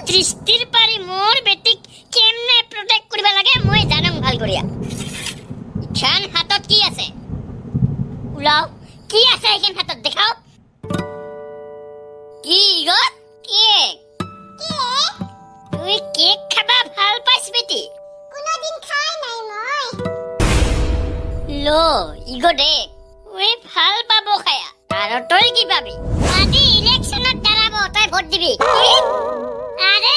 দৃষ্টিৰ পাৰি মোৰ বেটিক কেমনে প্ৰটেক্ট কৰিব লাগে মই জানো ভাল কৰিয়া। খান হাতত কি আছে ওলাও, কি আছে এইখান হাতত দেখাও। কি গত কেক? তুই কেক খাবা ভাল পাইছ বেটি? কোনোদিন খাই নাই মই। লো ইগো দে ওই ভাল পাব খায়া আৰু তই কি পাবি? আজি ইলেকশ্যনত দাঁড়াব তই ভোট দিবি। আরে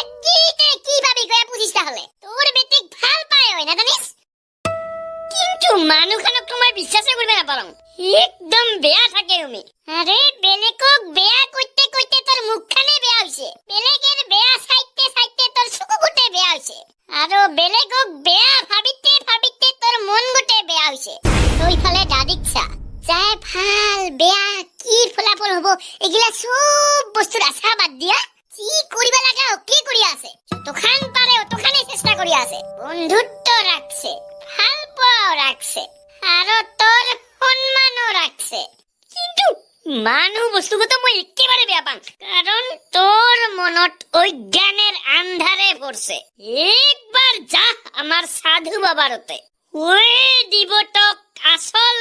কি ভাবি গয়া পুছিস তাহলে? তোর বেটিক ভাল পায় হয় না জানিস? কিন্তু মানুখানক তোমায় বিশ্বাসে করবে না পারং, একদম বেয়া থাকে উমি। আরে বেলেকক বেয়া কইতে কইতে তোর মুখখানে বেয়া হইছে, বেলেকের বেয়া সাইতে সাইতে তোর চকু গুটে বেয়া হইছে, আৰু বেলেকক বেয়া ভাবিতে ভাবিতে তোর মন গুটে বেয়া হইছে। তুই ফালে দাদিক চা, চাই ভাল বেয়া কি ফলাফল হব এগিলা সব বস্তুর আশা বাদ দিয়া কি করিবা লাগা কি করি আছে, যতখান পারে অতখানে চেষ্টা করি আছে। বন্ধুত্ব রাখছে, ভাল পাও রাখছে, আৰু তোর সম্মানও রাখছে। কিন্তু মানুহ বস্তুগত মই একেবারে বেয়া পাং, কারণ তোর মনত অজ্ঞানের আন্ধারে পড়ছে। একবার যা আমার সাধু বাবারতে, ওই দিব তোক আসল